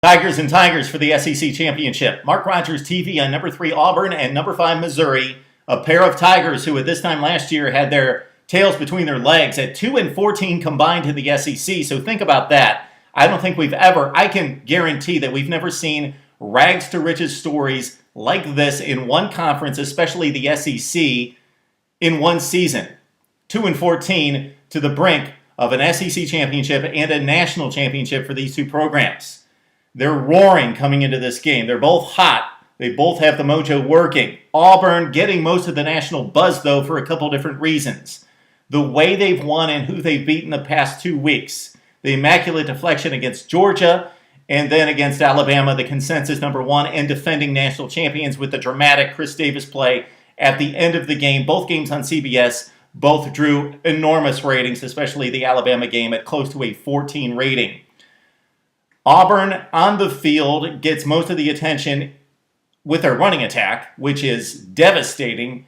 Tigers and Tigers for the SEC Championship. MarkRogersTV on number 3 Auburn and number 5 Missouri. A pair of Tigers who at this time last year had their tails between their legs at 2-14 combined in the SEC. So think about that. I don't think I can guarantee that we've never seen rags to riches stories like this in one conference, especially the SEC, in one season. 2-14 to the brink of an SEC championship and a national championship for these two programs. They're roaring coming into this game. They're both hot. They both have the mojo working. Auburn getting most of the national buzz, though, for a couple different reasons. The way they've won and who they've beaten the past 2 weeks. The immaculate deflection against Georgia, and then against Alabama, the consensus number 1 and defending national champions with the dramatic Chris Davis play at the end of the game. Both games on CBS, both drew enormous ratings, especially the Alabama game at close to a 14 rating. Auburn on the field gets most of the attention with their running attack, which is devastating.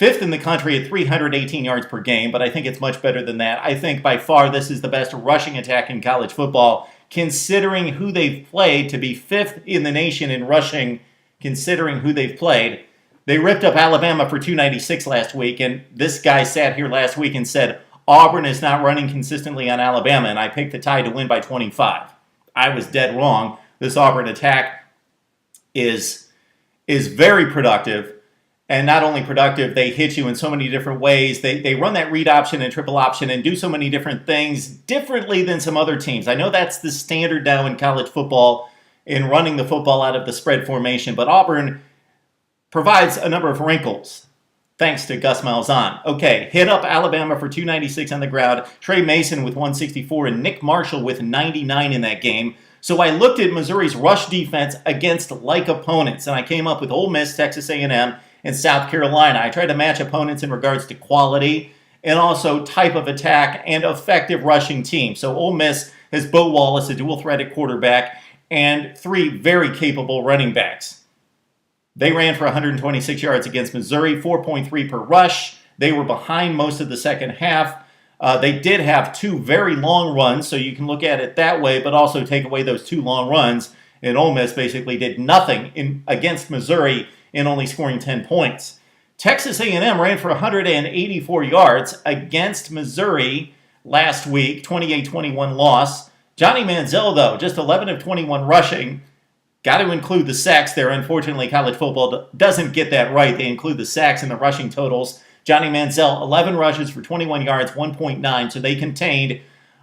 5th in the country at 318 yards per game, but I think it's much better than that. I think by far this is the best rushing attack in college football, considering who they've played. To be 5th in the nation in rushing, considering who they've played. They ripped up Alabama for 296 last week, and this guy sat here last week and said, Auburn is not running consistently on Alabama, and I picked the Tide to win by 25. I was dead wrong. This Auburn attack is very productive, and not only productive, they hit you in so many different ways. They run that read option and triple option and do so many different things differently than some other teams. I know that's the standard now in college football in running the football out of the spread formation, but Auburn provides a number of wrinkles, thanks to Gus Malzahn. Okay, hit up Alabama for 296 on the ground, Trey Mason with 164, and Nick Marshall with 99 in that game. So I looked at Missouri's rush defense against like opponents, and I came up with Ole Miss, Texas A&M, and South Carolina. I tried to match opponents in regards to quality and also type of attack and effective rushing team. So Ole Miss has Bo Wallace, a dual threat at quarterback, and 3 very capable running backs. They ran for 126 yards against Missouri, 4.3 per rush. They were behind most of the second half. They did have 2 very long runs, so you can look at it that way, but also take away those 2 long runs. And Ole Miss basically did nothing against Missouri in only scoring 10 points. Texas A&M ran for 184 yards against Missouri last week, 28-21 loss. Johnny Manziel, though, just 11 of 21 rushing. Got to include the sacks there. Unfortunately, college football doesn't get that right. They include the sacks in the rushing totals. Johnny Manziel, 11 rushes for 21 yards, 1.9. So they contained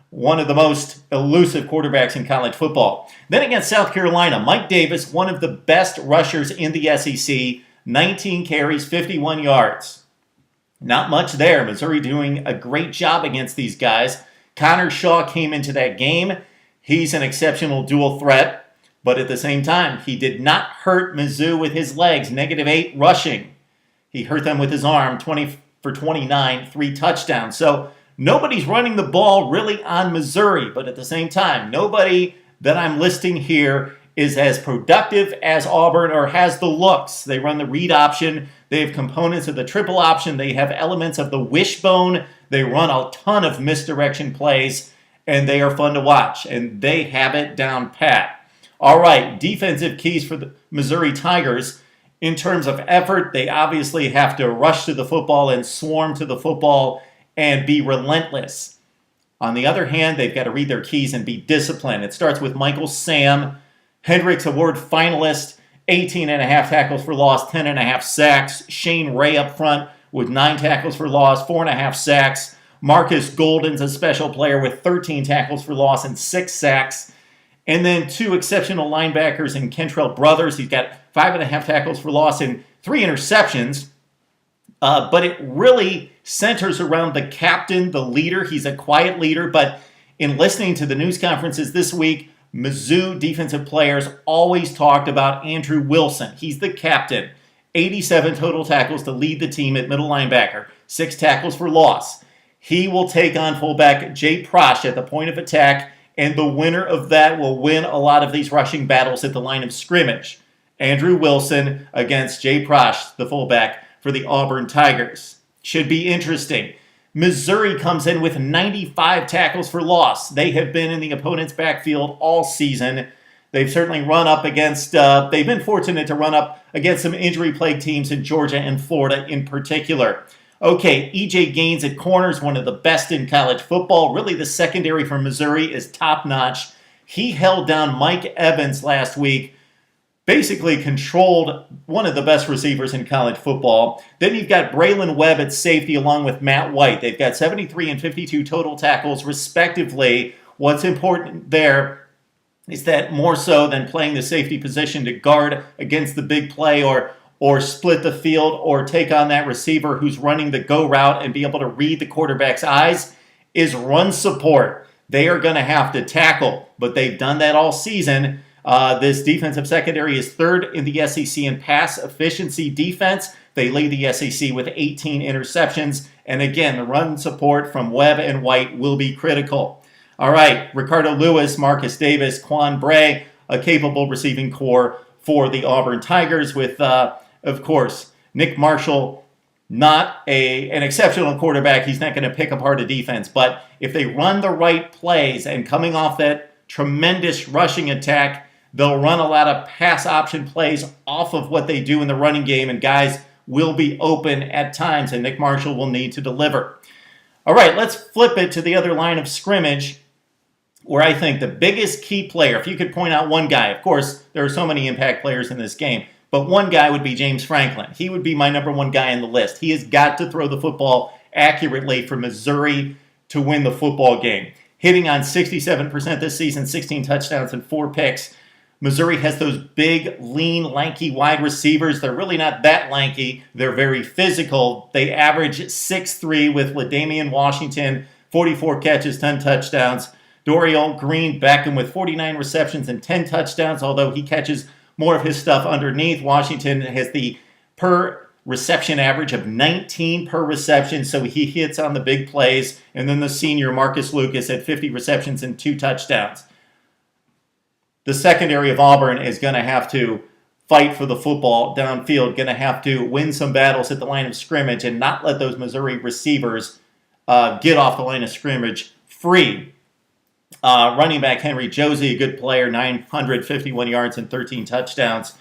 one of the most elusive quarterbacks in college football. Then against South Carolina, Mike Davis, one of the best rushers in the SEC, 19 carries, 51 yards. Not much there. Missouri doing a great job against these guys. Connor Shaw came into that game. He's an exceptional dual threat. But at the same time, he did not hurt Mizzou with his legs. -8 rushing. He hurt them with his arm, 20 for 29, 3 touchdowns. So nobody's running the ball really on Missouri. But at the same time, nobody that I'm listing here is as productive as Auburn or has the looks. They run the read option. They have components of the triple option. They have elements of the wishbone. They run a ton of misdirection plays, and they are fun to watch. And they have it down pat. All right, defensive keys for the Missouri Tigers. In terms of effort, they obviously have to rush to the football and swarm to the football and be relentless. On the other hand, they've got to read their keys and be disciplined. It starts with Michael Sam, Hendricks Award finalist, 18.5 tackles for loss, 10.5 sacks. Shane Ray up front with 9 tackles for loss, 4.5 sacks. Marcus Golden's a special player with 13 tackles for loss and 6 sacks. And then 2 exceptional linebackers in Kentrell Brothers. He's got 5.5 tackles for loss and 3 interceptions. But it really centers around the captain, the leader. He's a quiet leader, but in listening to the news conferences this week, Mizzou defensive players always talked about Andrew Wilson. He's the captain. 87 total tackles to lead the team at middle linebacker. 6 tackles for loss. He will take on fullback Jay Prosh at the point of attack, and the winner of that will win a lot of these rushing battles at the line of scrimmage. Andrew Wilson against Jay Prosh, the fullback for the Auburn Tigers. Should be interesting. Missouri comes in with 95 tackles for loss. They have been in the opponent's backfield all season. They've certainly run up against, they've been fortunate to run up against some injury-plagued teams in Georgia and Florida in particular. Okay, E.J. Gaines at corner is one of the best in college football. Really, the secondary from Missouri is top-notch. He held down Mike Evans last week, basically controlled one of the best receivers in college football. Then you've got Braylon Webb at safety along with Matt White. They've got 73 and 52 total tackles, respectively. What's important there is that more so than playing the safety position to guard against the big play or split the field or take on that receiver who's running the go route and be able to read the quarterback's eyes, is run support. They are going to have to tackle, but they've done that all season. This defensive secondary is third in the SEC in pass efficiency defense. They lead the SEC with 18 interceptions. And again, the run support from Webb and White will be critical. All right, Ricardo Lewis, Marcus Davis, Quan Bray, a capable receiving core for the Auburn Tigers with, of course, Nick Marshall, not an exceptional quarterback. He's not going to pick apart a defense. But if they run the right plays and coming off that tremendous rushing attack, they'll run a lot of pass option plays off of what they do in the running game, and guys will be open at times, and Nick Marshall will need to deliver. All right, let's flip it to the other line of scrimmage, where I think the biggest key player, if you could point out one guy, of course, there are so many impact players in this game, but one guy would be James Franklin. He would be my number one guy on the list. He has got to throw the football accurately for Missouri to win the football game. Hitting on 67% this season, 16 touchdowns and 4 picks. Missouri has those big, lean, lanky wide receivers. They're really not that lanky. They're very physical. They average 6'3" with LaDamian Washington, 44 catches, 10 touchdowns. Dorial Green Beckham with 49 receptions and 10 touchdowns, although he catches more of his stuff underneath. Washington has the per reception average of 19 per reception, so he hits on the big plays. And then the senior, Marcus Lucas, had 50 receptions and 2 touchdowns. The secondary of Auburn is going to have to fight for the football downfield, going to have to win some battles at the line of scrimmage and not let those Missouri receivers get off the line of scrimmage free. Running back Henry Josie, a good player, 951 yards and 13 touchdowns.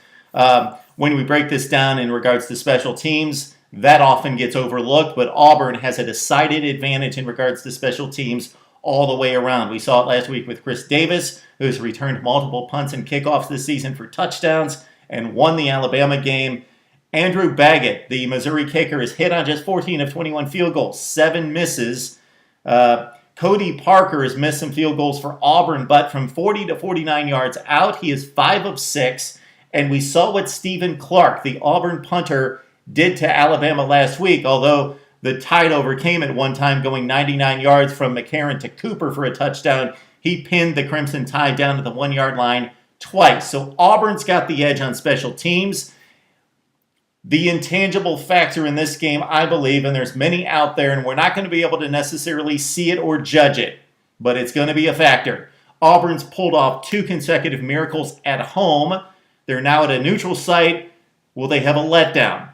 When we break this down in regards to special teams, that often gets overlooked, but Auburn has a decided advantage in regards to special teams all the way around. We saw it last week with Chris Davis, who's returned multiple punts and kickoffs this season for touchdowns and won the Alabama game. Andrew Baggett, the Missouri kicker, has hit on just 14 of 21 field goals, 7 misses. Cody Parker has missed some field goals for Auburn, but from 40 to 49 yards out, he is 5 of 6. And we saw what Stephen Clark, the Auburn punter, did to Alabama last week, although the Tide overcame at one time, going 99 yards from McCarron to Cooper for a touchdown. He pinned the Crimson Tide down to the 1-yard line twice. So Auburn's got the edge on special teams. The intangible factor in this game, I believe, and there's many out there, and we're not going to be able to necessarily see it or judge it, but it's going to be a factor. Auburn's pulled off 2 consecutive miracles at home. They're now at a neutral site. Will they have a letdown?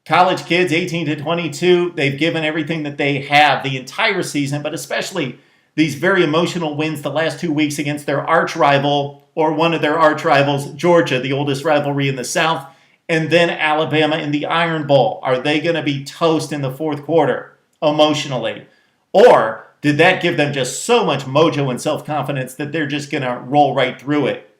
College kids, 18 to 22, they've given everything that they have the entire season, but especially these very emotional wins the last 2 weeks against their arch rival, or one of their arch rivals, Georgia, the oldest rivalry in the South, and then Alabama in the Iron Bowl. Are they going to be toast in the fourth quarter emotionally? Or did that give them just so much mojo and self-confidence that they're just going to roll right through it?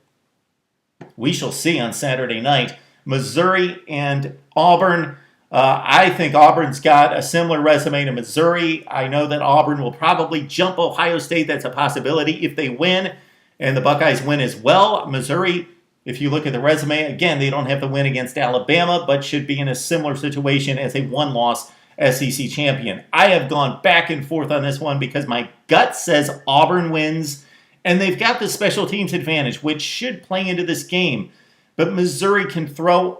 We shall see on Saturday night. Missouri and Auburn. I think Auburn's got a similar resume to Missouri. I know that Auburn will probably jump Ohio State. That's a possibility if they win, and the Buckeyes win as well. Missouri, if you look at the resume, again, they don't have the win against Alabama, but should be in a similar situation as a one-loss SEC champion. I have gone back and forth on this one because my gut says Auburn wins, and they've got the special teams advantage, which should play into this game. But Missouri can throw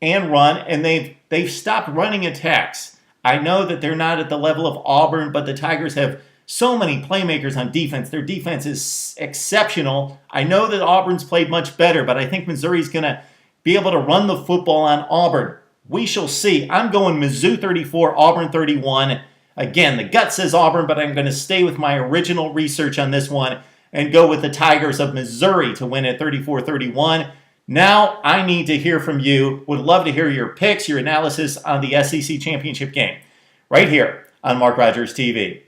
and run, and they've stopped running attacks. I know that they're not at the level of Auburn, but the Tigers have so many playmakers on defense. Their defense is exceptional. I know that Auburn's played much better, but I think Missouri's going to be able to run the football on Auburn. We shall see. I'm going Mizzou 34, Auburn 31. Again, the gut says Auburn, but I'm going to stay with my original research on this one. and go with the Tigers of Missouri to win at 34-31. Now I need to hear from you. Would love to hear your picks, your analysis on the SEC Championship game right here on Mark Rogers TV.